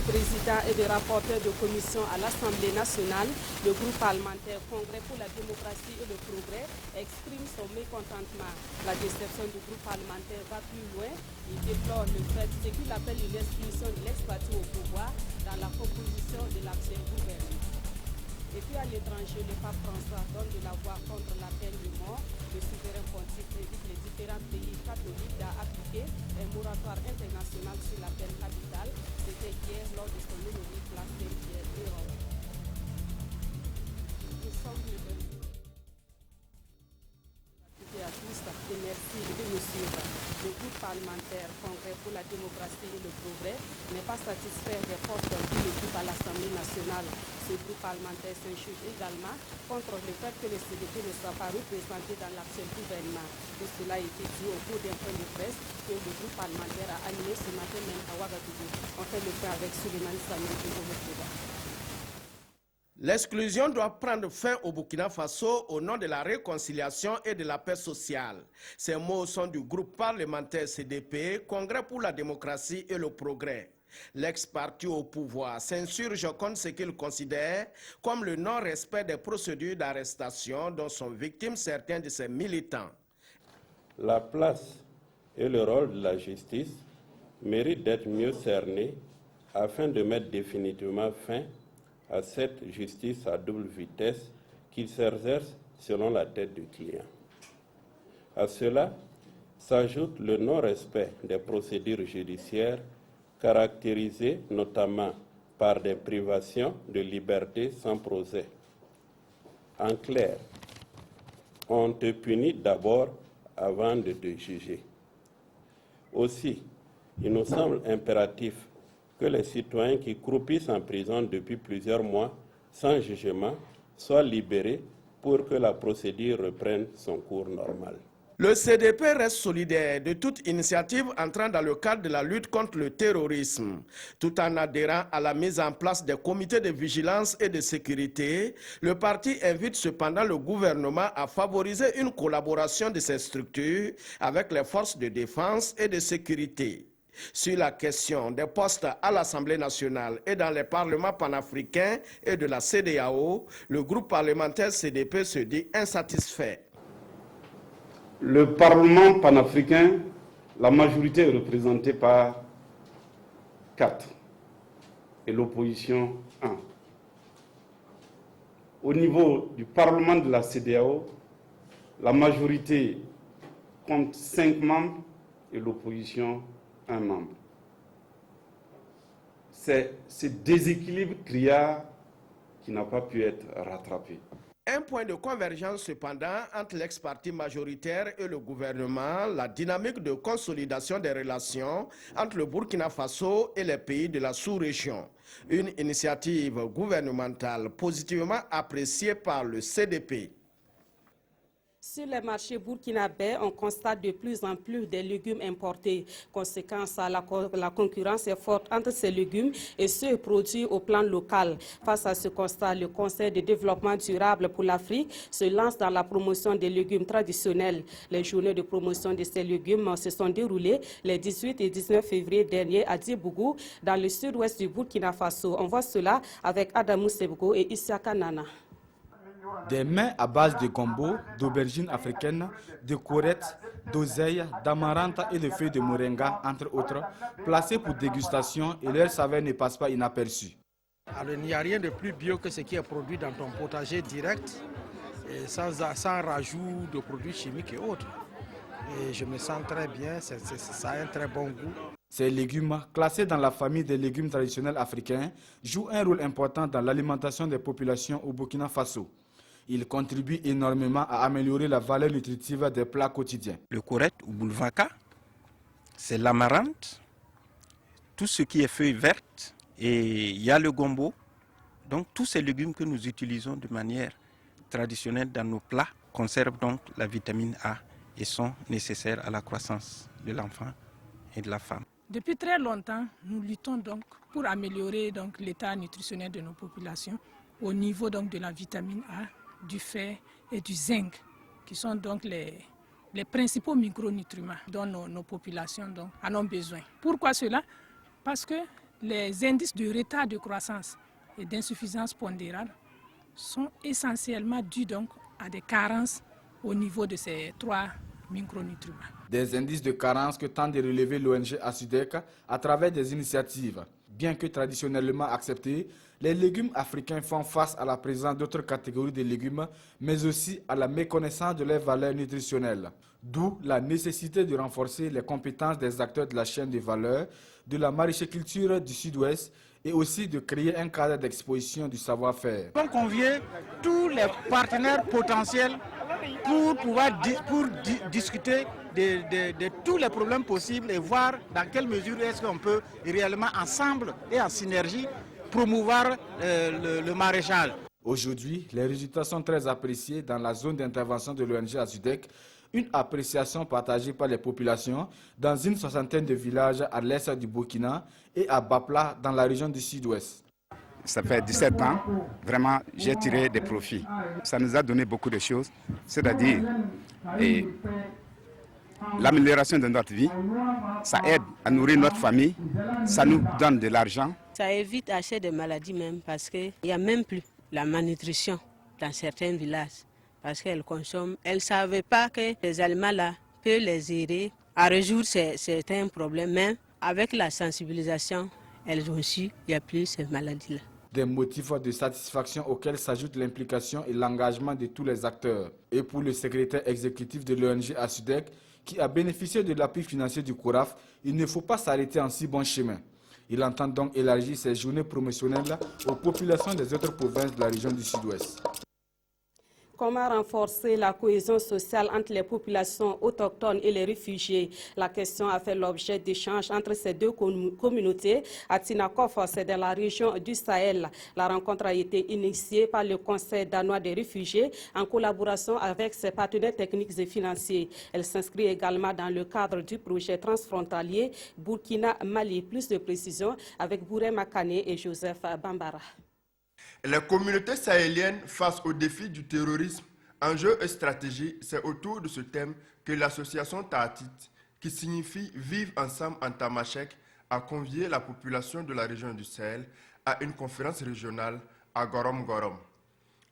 vice-président et de rapporteur de commission à l'Assemblée nationale, le groupe parlementaire Congrès pour la démocratie et le progrès exprime son mécontentement. La déception du groupe parlementaire va plus loin. Il déplore le fait ce qu'il appelle une exclusion de l'ex-parti au pouvoir dans la composition de l'actuel gouvernement. Et puis à l'étranger, le pape François donne de la voix contre la peine de mort. Le souverain pontife invite les différents pays catholiques à appliquer un moratoire international sur la peine capitale. C'était hier lors de son homélie place Saint-Pierre de Rome. Nous sommes le à tous et merci de nous suivre. Le groupe parlementaire Congrès pour la démocratie et le progrès n'est pas satisfait des forces qui l'occupent à l'Assemblée nationale. Ce groupe parlementaire s'insurge également contre le fait que le CDP ne soit pas représenté dans l'actuel gouvernement. Tout cela a été dit au cours d'un point de presse que le groupe parlementaire a animé ce matin même à Ouagadougou. On fait le point avec Suleiman Samuel et Omokoba. L'exclusion doit prendre fin au Burkina Faso au nom de la réconciliation et de la paix sociale. Ces mots sont du groupe parlementaire CDP, Congrès pour la démocratie et le progrès. L'ex-parti au pouvoir s'insurge contre ce qu'il considère comme le non-respect des procédures d'arrestation dont sont victimes certains de ses militants. La place et le rôle de la justice méritent d'être mieux cernés afin de mettre définitivement fin à cette justice à double vitesse qui s'exerce selon la tête du client. À cela s'ajoute le non-respect des procédures judiciaires caractérisées notamment par des privations de liberté sans procès. En clair, on te punit d'abord avant de te juger. Aussi, il nous semble impératif que les citoyens qui croupissent en prison depuis plusieurs mois sans jugement soient libérés pour que la procédure reprenne son cours normal. Le CDP reste solidaire de toute initiative entrant dans le cadre de la lutte contre le terrorisme. Tout en adhérant à la mise en place des comités de vigilance et de sécurité, le parti invite cependant le gouvernement à favoriser une collaboration de ces structures avec les forces de défense et de sécurité. Sur la question des postes à l'Assemblée nationale et dans les parlements panafricains et de la CEDEAO, le groupe parlementaire CDP se dit insatisfait. Le Parlement panafricain, la majorité est représentée par 4 et l'opposition 1. Au niveau du Parlement de la CEDEAO, la majorité compte 5 membres et l'opposition 1 membre. C'est ce déséquilibre criard qui n'a pas pu être rattrapé. Un point de convergence cependant entre l'ex-parti majoritaire et le gouvernement, la dynamique de consolidation des relations entre le Burkina Faso et les pays de la sous-région. Une initiative gouvernementale positivement appréciée par le CDP. Sur les marchés burkinabés, on constate de plus en plus des légumes importés. Conséquence, la concurrence est forte entre ces légumes et ceux produits au plan local. Face à ce constat, le Conseil de développement durable pour l'Afrique se lance dans la promotion des légumes traditionnels. Les journées de promotion de ces légumes se sont déroulées les 18 et 19 février dernier à Diebougou, dans le sud-ouest du Burkina Faso. On voit cela avec Adamou Sebgo et Issaka Nana. Des mets à base de gombo, d'aubergines africaines, de courgettes, d'oseille, d'amarante et de feuilles de moringa, entre autres, placés pour dégustation et leur saveur ne passe pas inaperçue. Alors, il n'y a rien de plus bio que ce qui est produit dans ton potager direct, et sans rajout de produits chimiques et autres. Et je me sens très bien, ça a un très bon goût. Ces légumes, classés dans la famille des légumes traditionnels africains, jouent un rôle important dans l'alimentation des populations au Burkina Faso. Ils contribuent énormément à améliorer la valeur nutritive des plats quotidiens. Le courette ou boulvaka, c'est l'amarante, tout ce qui est feuilles vertes, et il y a le gombo. Donc tous ces légumes que nous utilisons de manière traditionnelle dans nos plats conservent donc la vitamine A et sont nécessaires à la croissance de l'enfant et de la femme. Depuis très longtemps, nous luttons donc pour améliorer donc l'état nutritionnel de nos populations au niveau donc de la vitamine A, du fer et du zinc, qui sont donc les principaux micronutriments dont nos populations donc en ont besoin. Pourquoi cela? Parce que les indices de retard de croissance et d'insuffisance pondérale sont essentiellement dus donc à des carences au niveau de ces 3 micronutriments. Des indices de carence que tente de relever l'ONG ASUDEC à travers des initiatives. Bien que traditionnellement acceptés, les légumes africains font face à la présence d'autres catégories de légumes, mais aussi à la méconnaissance de leurs valeurs nutritionnelles. D'où la nécessité de renforcer les compétences des acteurs de la chaîne de valeur, de la maraîchculture du Sud-Ouest et aussi de créer un cadre d'exposition du savoir-faire. On convie tous les partenaires potentiels pour pouvoir discuter de tous les problèmes possibles et voir dans quelle mesure est-ce qu'on peut réellement ensemble et en synergie promouvoir le maraîchage. Aujourd'hui, les résultats sont très appréciés dans la zone d'intervention de l'ONG ASUDEC, une appréciation partagée par les populations dans une 60aine de villages à l'est du Burkina et à Bapla dans la région du Sud-Ouest. Ça fait 17 ans, vraiment, j'ai tiré des profits. Ça nous a donné beaucoup de choses, c'est-à-dire l'amélioration de notre vie, ça aide à nourrir notre famille, ça nous donne de l'argent. Ça évite d'acheter des maladies même parce qu'il n'y a même plus la malnutrition dans certains villages. Parce qu'elles consomment, elles ne savaient pas que les aliments-là peuvent les aider à résoudre certains problèmes. Même avec la sensibilisation, elles ont su qu'il n'y a plus ces maladies-là. Des motifs de satisfaction auxquels s'ajoute l'implication et l'engagement de tous les acteurs. Et pour le secrétaire exécutif de l'ONG ASUDEC, qui a bénéficié de l'appui financier du CORAF, il ne faut pas s'arrêter en si bon chemin. Il entend donc élargir ces journées promotionnelles aux populations des autres provinces de la région du Sud-Ouest. Comment renforcer la cohésion sociale entre les populations autochtones et les réfugiés? La question a fait l'objet d'échanges entre ces deux communautés. À Tinakov, c'est dans la région du Sahel. La rencontre a été initiée par le Conseil danois des réfugiés en collaboration avec ses partenaires techniques et financiers. Elle s'inscrit également dans le cadre du projet transfrontalier Burkina-Mali. Plus de précisions avec Bouré Makane et Joseph Bambara. Les communautés sahéliennes face au défi du terrorisme, enjeux et stratégies, c'est autour de ce thème que l'association Taatit, qui signifie Vivre ensemble en Tamashek, a convié la population de la région du Sahel à une conférence régionale à Gorom Gorom.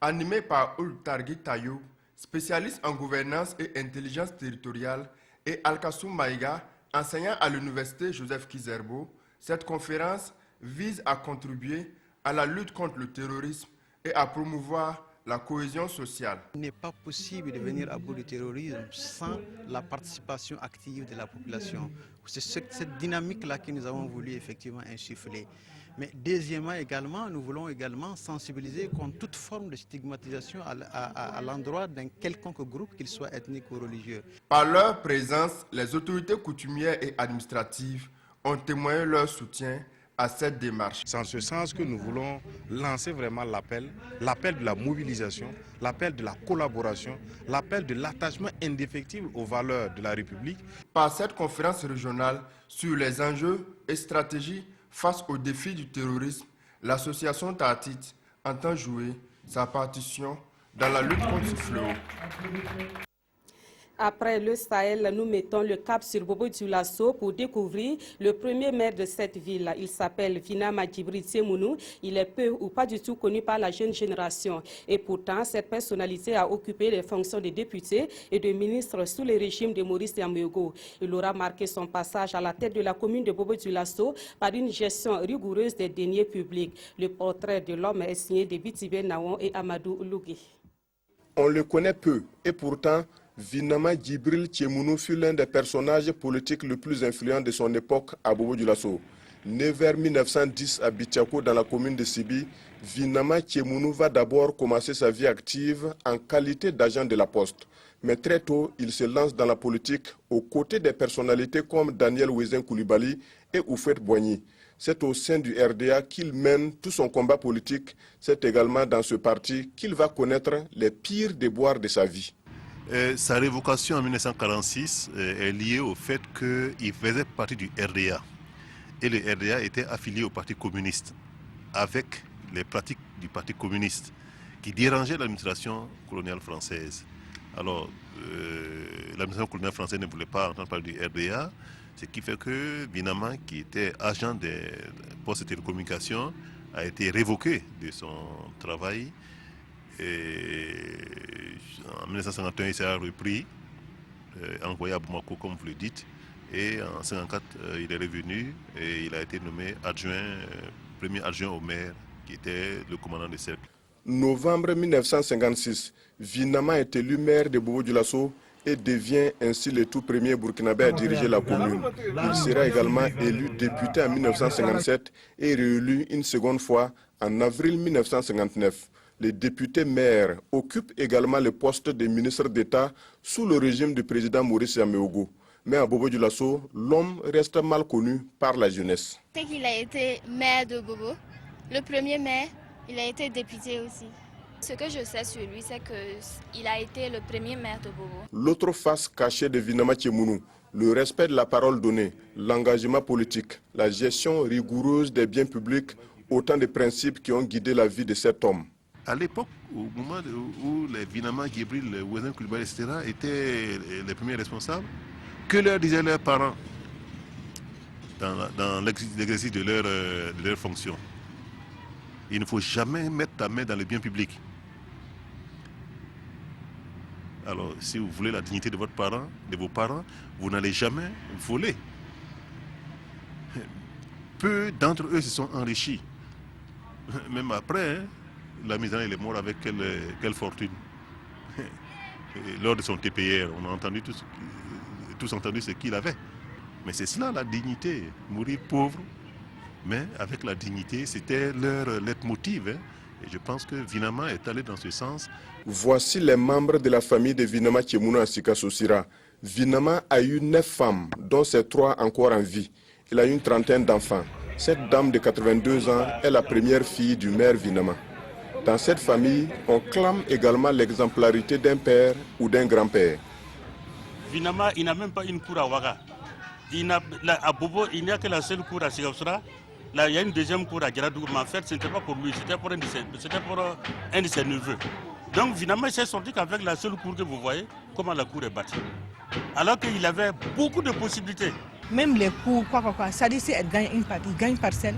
Animée par Oultargui Tayoub, spécialiste en gouvernance et intelligence territoriale, et Alkassou Maïga, enseignant à l'université Joseph Kizerbo, cette conférence vise à contribuer à la lutte contre le terrorisme et à promouvoir la cohésion sociale. Il n'est pas possible de venir à bout du terrorisme sans la participation active de la population. C'est cette dynamique-là que nous avons voulu effectivement insuffler. Mais deuxièmement également, nous voulons également sensibiliser contre toute forme de stigmatisation à l'endroit d'un quelconque groupe, qu'il soit ethnique ou religieux. Par leur présence, les autorités coutumières et administratives ont témoigné leur soutien à cette démarche. C'est en ce sens que nous voulons lancer vraiment l'appel de la mobilisation, l'appel de la collaboration, l'appel de l'attachement indéfectible aux valeurs de la République. Par cette conférence régionale sur les enjeux et stratégies face aux défis du terrorisme, l'association Taatit entend jouer sa partition dans la lutte contre ce fléau. Après le Sahel, nous mettons le cap sur Bobo-Dioulasso pour découvrir le premier maire de cette ville. Il s'appelle Vinama Djibril Tsemounou. Il est peu ou pas du tout connu par la jeune génération. Et pourtant, cette personnalité a occupé les fonctions de député et de ministre sous le régime de Maurice Yamogo. Il aura marqué son passage à la tête de la commune de Bobo-Dioulasso par une gestion rigoureuse des deniers publics. Le portrait de l'homme est signé de Bitibé Naon et Amadou Lougui. On le connaît peu et pourtant, Vinama Djibril Tsemounou fut l'un des personnages politiques les plus influents de son époque à Bobo-Dioulasso. Né vers 1910 à Bichako dans la commune de Sibi, Vinama Tsemounou va d'abord commencer sa vie active en qualité d'agent de la Poste. Mais très tôt, il se lance dans la politique aux côtés des personnalités comme Daniel Ouezen Koulibaly et Oufouet Boigny. C'est au sein du RDA qu'il mène tout son combat politique. C'est également dans ce parti qu'il va connaître les pires déboires de sa vie. Sa révocation en 1946 est liée au fait qu'il faisait partie du RDA. Et le RDA était affilié au Parti communiste, avec les pratiques du Parti communiste, qui dérangeaient l'administration coloniale française. Alors, l'administration coloniale française ne voulait pas entendre parler du RDA, Ce qui fait que Binama, qui était agent des postes de télécommunications, a été révoqué de son travail. Et en 1951, il s'est repris, envoyé à Bamako, comme vous le dites. Et en 1954, il est revenu et il a été nommé premier adjoint au maire, qui était le commandant de cercle. Novembre 1956, Binama est élu maire de Bobo-Dioulasso et devient ainsi le tout premier Burkinabé à diriger la commune. Il sera également élu député en 1957 et réélu une seconde fois en avril 1959. Le député maire occupe également le poste de ministre d'État sous le régime du président Maurice Yaméogo. Mais à Bobo-Dioulasso, l'homme reste mal connu par la jeunesse. C'est qu'il a été maire de Bobo, le premier maire, il a été député aussi. Ce que je sais sur lui, c'est qu'il a été le premier maire de Bobo. L'autre face cachée de Binama Tchemounu, le respect de la parole donnée, l'engagement politique, la gestion rigoureuse des biens publics, autant de principes qui ont guidé la vie de cet homme. À l'époque, au moment où les Binama, Djibril, Ouezin Coulibaly, etc. étaient les premiers responsables, que leur disaient leurs parents dans l'exercice de leur fonction? Il ne faut jamais mettre ta main dans le bien public. Alors, si vous voulez la dignité de vos parents, vous n'allez jamais voler. Peu d'entre eux se sont enrichis. Même après, hein, la Misana il est mort avec quelle fortune. Lors de son TPR, on a tous entendu ce qu'il avait. Mais c'est cela la dignité, mourir pauvre, mais avec la dignité, c'était leur leitmotiv. Hein. Et je pense que Binama est allé dans ce sens. Voici les membres de la famille de Binama Tchemounu à Sikassosira. Binama a eu 9 femmes, dont ses 3 encore en vie. Il a eu une trentaine d'enfants. Cette dame de 82 ans est la première fille du maire Binama. Dans cette famille, on clame également l'exemplarité d'un père ou d'un grand-père. Binama, il n'a même pas une cour à Ouaga. À Bobo, il n'y a que la seule cour à Sikassosira. Là, il y a une deuxième cour à Djaradougou, mais en fait, ce n'était pas pour lui, c'était pour un de ses neveux. Donc, finalement, il s'est sorti qu'avec la seule cour que vous voyez, comment la cour est bâtie. Alors qu'il avait beaucoup de possibilités. Même les cours, ça dit si elle gagne il gagne une parcelle,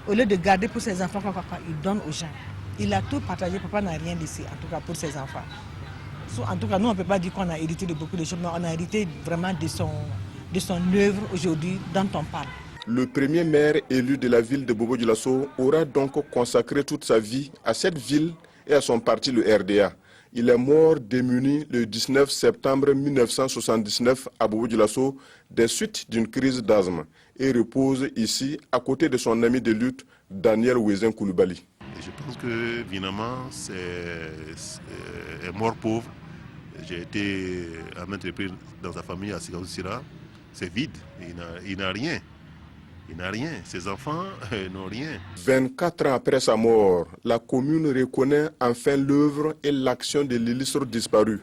au lieu de garder pour ses enfants, il donne aux gens. Il a tout partagé, papa n'a rien laissé, en tout cas pour ses enfants. En tout cas, nous, on ne peut pas dire qu'on a hérité de beaucoup de choses, mais on a hérité vraiment de son œuvre aujourd'hui dont on parle. Le premier maire élu de la ville de Bobo-Dioulasso aura donc consacré toute sa vie à cette ville et à son parti, le RDA. Il est mort démuni le 19 septembre 1979 à Bobo-Dioulasso des suites d'une crise d'asthme et repose ici à côté de son ami de lutte, Daniel Ouezin Coulibaly. Je pense que Binama est mort pauvre. J'ai été à maintes reprises dans sa famille à Sikassosira. C'est vide, il n'a rien. Il n'a rien, ses enfants n'ont rien. 24 ans après sa mort, la commune reconnaît enfin l'œuvre et l'action de l'illustre disparu.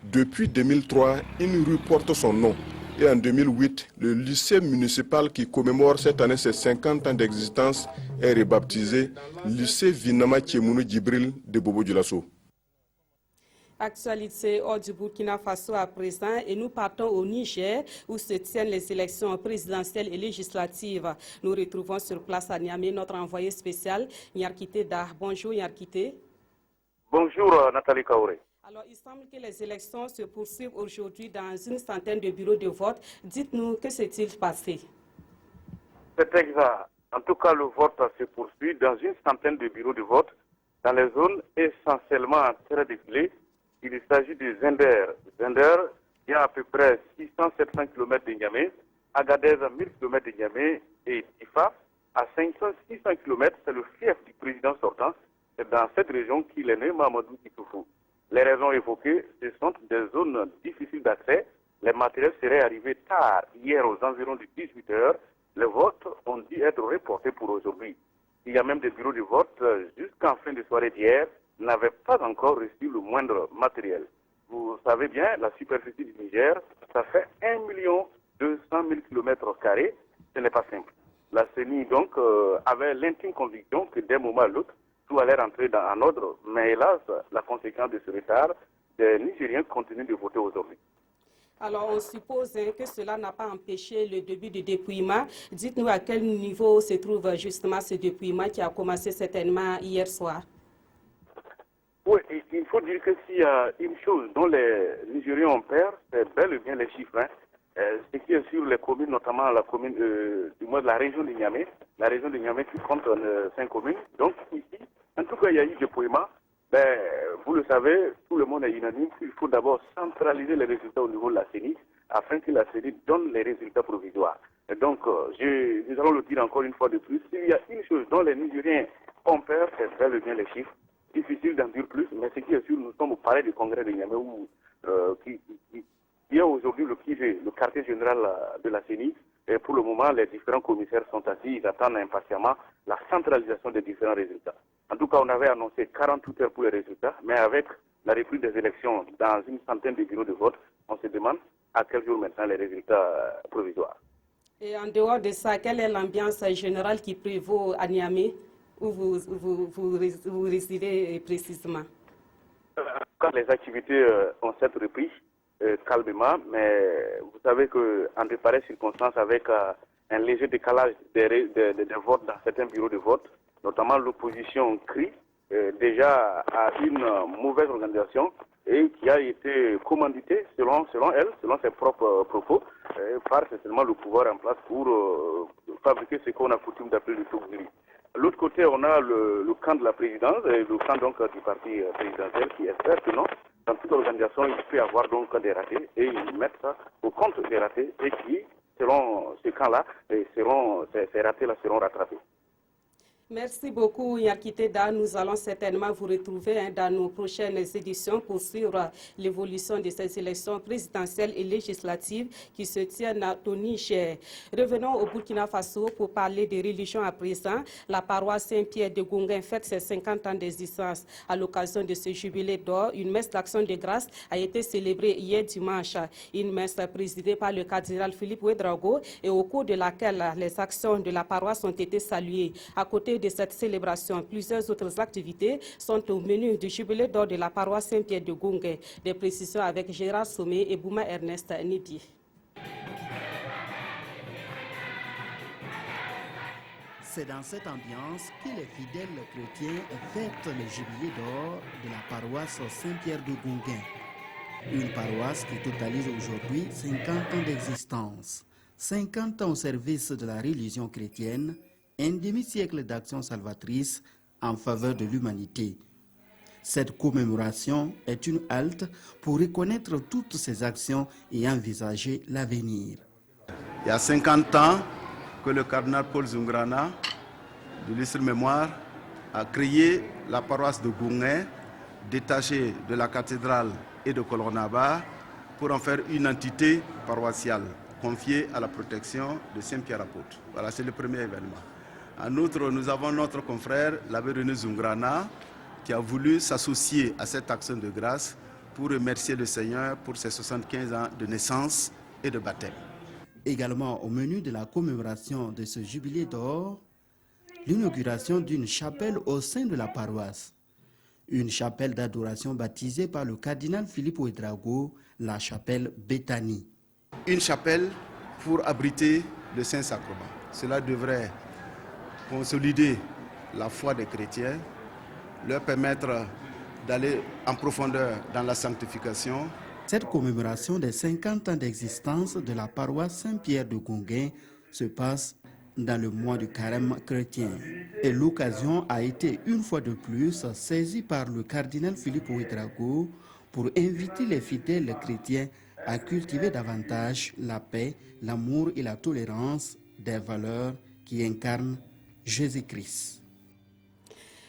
Depuis 2003, une rue porte son nom. Et en 2008, le lycée municipal qui commémore cette année ses 50 ans d'existence est rebaptisé lycée Binama Tchemounu Djibril de Bobo-Dioulasso. Actualité hors du Burkina Faso à présent et nous partons au Niger où se tiennent les élections présidentielles et législatives. Nous retrouvons sur place à Niamey notre envoyé spécial Nyarkité Dar. Bonjour Nyarkité. Bonjour Nathalie Kaouré. Alors il semble que les élections se poursuivent aujourd'hui dans une centaine de bureaux de vote. Dites-nous, que s'est-il passé? C'est exact. En tout cas, le vote se poursuit dans une centaine de bureaux de vote dans les zones essentiellement très défilées. Il s'agit de Zender. Zender, il y a à peu près 600-700 km de Niamey, Agadez à 1000 km de Niamey et Tifa à 500-600 km, c'est le fief du président sortant. C'est dans cette région qu'il est né, Mamadou Itoufou. Les raisons évoquées, ce sont des zones difficiles d'accès. Les matériels seraient arrivés tard, hier aux environs de 18 h. Les votes ont dû être reportés pour aujourd'hui. Il y a même des bureaux de vote jusqu'en fin de soirée d'hier n'avaient pas encore reçu le moindre matériel. Vous savez bien, la superficie du Niger, ça fait 1 200 000 km². Ce n'est pas simple. La CENI, donc, avait l'intime conviction que d'un moment à l'autre, tout allait rentrer en ordre. Mais hélas, la conséquence de ce retard, les Nigériens continuent de voter aujourd'hui. Alors, on suppose que cela n'a pas empêché le début du dépouillement. Dites-nous à quel niveau se trouve justement ce dépouillement qui a commencé certainement hier soir. Oui, il faut dire que s'il y a une chose dont les Nigériens ont peur, c'est bel et bien les chiffres. Ce qui est sur les communes, notamment la commune du moins de la région de Niamey, qui compte 5 communes. Donc ici, en tout cas, il y a eu dépouillement. Vous le savez, tout le monde est unanime qu'il faut d'abord centraliser les résultats au niveau de la CENI afin que la CENI donne les résultats provisoires. Et donc, nous allons le dire encore une fois de plus, s'il y a une chose dont les Nigériens ont peur, c'est bel et bien les chiffres. Difficile d'en dire plus, mais ce qui est sûr, nous sommes au palais du congrès de Niamey où il y a aujourd'hui le quartier général de la CENI. Et pour le moment, les différents commissaires sont assis, ils attendent impatiemment la centralisation des différents résultats. En tout cas, on avait annoncé 48 heures pour les résultats, mais avec la reprise des élections dans une centaine de bureaux de vote, on se demande à quel jour maintenant les résultats provisoires. Et en dehors de ça, quelle est l'ambiance générale qui prévaut à Niamey, où vous résidez précisément? Quand les activités ont cette reprise, calmement, mais vous savez qu'en de pareilles circonstances, avec un léger décalage des votes dans certains bureaux de vote, notamment l'opposition crie déjà à une mauvaise organisation et qui a été commanditée, selon ses propres propos, par certainement le pouvoir en place pour fabriquer ce qu'on a coutume d'appeler le tournevis. De l'autre côté, on a le camp de la présidence, et le camp donc du parti présidentiel qui espère que non, dans toute organisation, il peut y avoir donc des ratés et ils mettent ça au compte des ratés et qui, selon ce camp-là, ces ratés-là seront rattrapés. Merci beaucoup, Yakiteda. Nous allons certainement vous retrouver dans nos prochaines éditions pour suivre l'évolution de ces élections présidentielles et législatives qui se tiennent au Niger. Revenons au Burkina Faso pour parler des religions à présent. La paroisse Saint-Pierre de Gonguin fête ses 50 ans d'existence. À l'occasion de ce jubilé d'or, une messe d'action de grâce a été célébrée hier dimanche. Une messe présidée par le cardinal Philippe Ouedraogo et au cours de laquelle les actions de la paroisse ont été saluées. À côté de cette célébration, plusieurs autres activités sont au menu du jubilé d'or de la paroisse Saint-Pierre de Gonguin. Des précisions avec Gérard Sommet et Bouma Ernest Nidi. C'est dans cette ambiance que les fidèles chrétiens fêtent le jubilé d'or de la paroisse Saint-Pierre de Gonguin. Une paroisse qui totalise aujourd'hui 50 ans d'existence. 50 ans au service de la religion chrétienne, un demi-siècle d'action salvatrice en faveur de l'humanité. Cette commémoration est une halte pour reconnaître toutes ces actions et envisager l'avenir. Il y a 50 ans que le cardinal Paul Zungrana, de l'Istre Mémoire, a créé la paroisse de Gonguin, détachée de la cathédrale et de Kolonaba, pour en faire une entité paroissiale confiée à la protection de Saint-Pierre apôtre. Voilà, c'est le premier événement. En outre, nous avons notre confrère, l'abbé René Zungrana, qui a voulu s'associer à cette action de grâce pour remercier le Seigneur pour ses 75 ans de naissance et de baptême. Également au menu de la commémoration de ce jubilé d'or, l'inauguration d'une chapelle au sein de la paroisse. Une chapelle d'adoration baptisée par le cardinal Philippe Ouedraogo, la chapelle Béthanie. Une chapelle pour abriter le Saint-Sacrement. Cela devrait consolider la foi des chrétiens, leur permettre d'aller en profondeur dans la sanctification. Cette commémoration des 50 ans d'existence de la paroisse Saint-Pierre de Gonguin se passe dans le mois du carême chrétien. Et l'occasion a été une fois de plus saisie par le cardinal Philippe Ouedraogo pour inviter les fidèles chrétiens à cultiver davantage la paix, l'amour et la tolérance, des valeurs qui incarnent Jésus-Christ.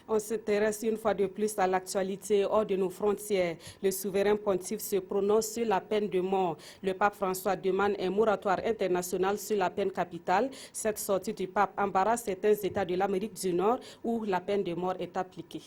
On s'intéresse une fois de plus à l'actualité hors de nos frontières. Le souverain pontife se prononce sur la peine de mort. Le pape François demande un moratoire international sur la peine capitale. Cette sortie du pape embarrasse certains États de l'Amérique du Nord où la peine de mort est appliquée.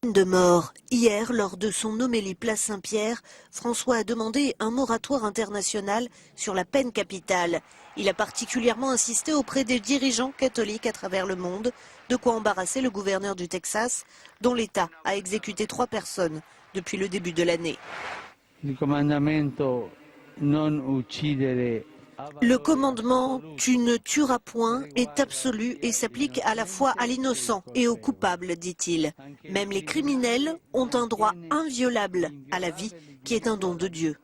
De mort. Hier, lors de son homélie place Saint-Pierre, François a demandé un moratoire international sur la peine capitale. Il a particulièrement insisté auprès des dirigeants catholiques à travers le monde, de quoi embarrasser le gouverneur du Texas, dont l'État a exécuté 3 personnes depuis le début de l'année. Le commandement « tu ne tueras point » est absolu et s'applique à la fois à l'innocent et au coupable, dit-il. Même les criminels ont un droit inviolable à la vie qui est un don de Dieu.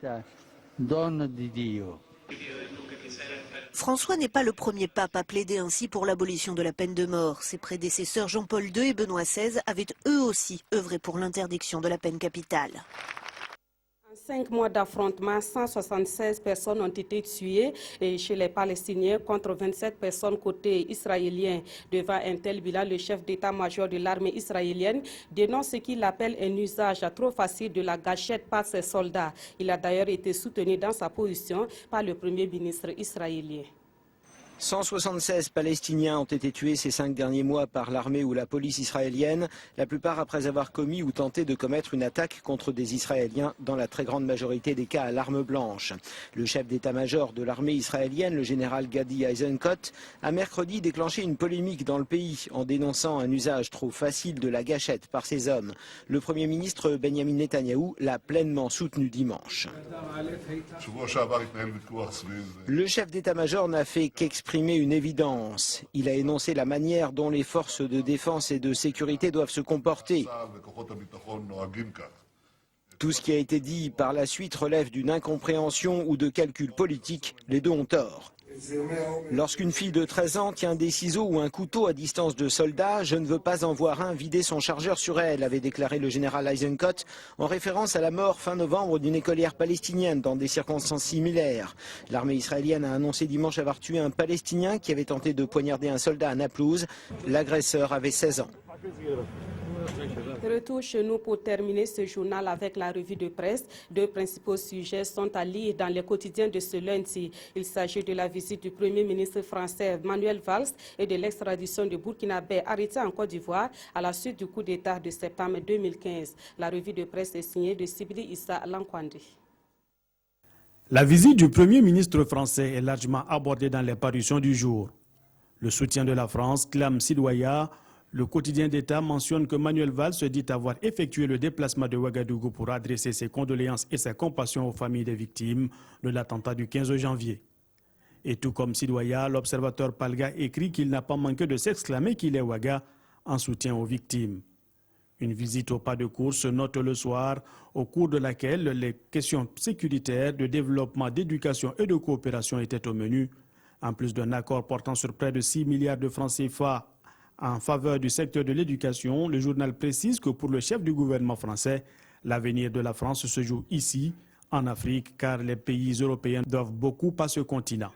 François n'est pas le premier pape à plaider ainsi pour l'abolition de la peine de mort. Ses prédécesseurs Jean-Paul II et Benoît XVI avaient eux aussi œuvré pour l'interdiction de la peine capitale. En 5 mois d'affrontement, 176 personnes ont été tuées chez les Palestiniens contre 27 personnes côté israélien. Devant un tel bilan, le chef d'état-major de l'armée israélienne dénonce ce qu'il appelle un usage trop facile de la gâchette par ses soldats. Il a d'ailleurs été soutenu dans sa position par le premier ministre israélien. 176 Palestiniens ont été tués ces 5 derniers mois par l'armée ou la police israélienne, la plupart après avoir commis ou tenté de commettre une attaque contre des Israéliens, dans la très grande majorité des cas à l'arme blanche. Le chef d'état-major de l'armée israélienne, le général Gadi Eisenkot, a mercredi déclenché une polémique dans le pays en dénonçant un usage trop facile de la gâchette par ses hommes. Le Premier ministre Benjamin Netanyahou l'a pleinement soutenu dimanche. Le chef d'état-major n'a fait qu'exprimer une évidence. Il a énoncé la manière dont les forces de défense et de sécurité doivent se comporter. Tout ce qui a été dit par la suite relève d'une incompréhension ou de calcul politique. Les deux ont tort. Lorsqu'une fille de 13 ans tient des ciseaux ou un couteau à distance de soldats, je ne veux pas en voir un vider son chargeur sur elle, avait déclaré le général Eisenkot en référence à la mort fin novembre d'une écolière palestinienne dans des circonstances similaires. L'armée israélienne a annoncé dimanche avoir tué un Palestinien qui avait tenté de poignarder un soldat à Naplouse. L'agresseur avait 16 ans. Retour chez nous pour terminer ce journal avec la revue de presse. 2 principaux sujets sont à lire dans les quotidiens de ce lundi. Il s'agit de la visite du Premier ministre français Manuel Valls et de l'extradition de Burkinabé arrêté en Côte d'Ivoire à la suite du coup d'État de septembre 2015. La revue de presse est signée de Sibili Issa Lankwande. La visite du Premier ministre français est largement abordée dans les parutions du jour. Le soutien de la France clame Sidouaya. Le quotidien d'État mentionne que Manuel Valls se dit avoir effectué le déplacement de Ouagadougou pour adresser ses condoléances et sa compassion aux familles des victimes de l'attentat du 15 janvier. Et tout comme Sidouaya, l'observateur Palga écrit qu'il n'a pas manqué de s'exclamer qu'il est Ouaga en soutien aux victimes. Une visite au pas de course se note le soir, au cours de laquelle les questions sécuritaires, de développement, d'éducation et de coopération étaient au menu, en plus d'un accord portant sur près de 6 milliards de francs CFA en faveur du secteur de l'éducation. Le journal précise que pour le chef du gouvernement français, l'avenir de la France se joue ici, en Afrique, car les pays européens doivent beaucoup à ce continent.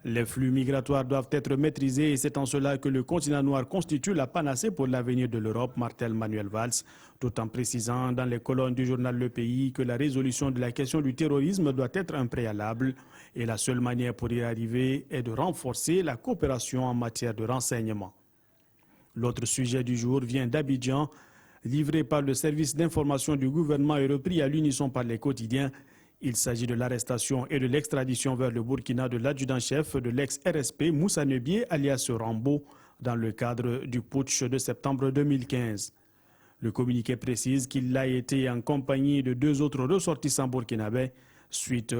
Les flux migratoires doivent être maîtrisés et c'est en cela que le continent noir constitue la panacée pour l'avenir de l'Europe, martèle Manuel Valls, tout en précisant dans les colonnes du journal Le Pays que la résolution de la question du terrorisme doit être un préalable et la seule manière pour y arriver est de renforcer la coopération en matière de renseignement. L'autre sujet du jour vient d'Abidjan, livré par le service d'information du gouvernement et repris à l'unisson par les quotidiens. Il s'agit de l'arrestation et de l'extradition vers le Burkina de l'adjudant-chef de l'ex-RSP Moussa Nebié alias Rambo dans le cadre du putsch de septembre 2015. Le communiqué précise qu'il a été en compagnie de 2 autres ressortissants burkinabés suite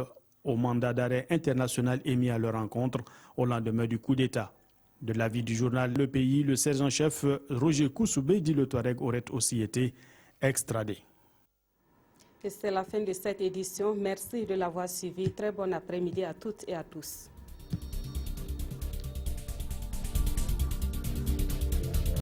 au mandat d'arrêt international émis à leur encontre au lendemain du coup d'État. De l'avis du journal Le Pays, le sergent-chef Roger Koussoubé dit le Touareg aurait aussi été extradé. Et c'est la fin de cette édition. Merci de l'avoir suivi. Très bon après-midi à toutes et à tous.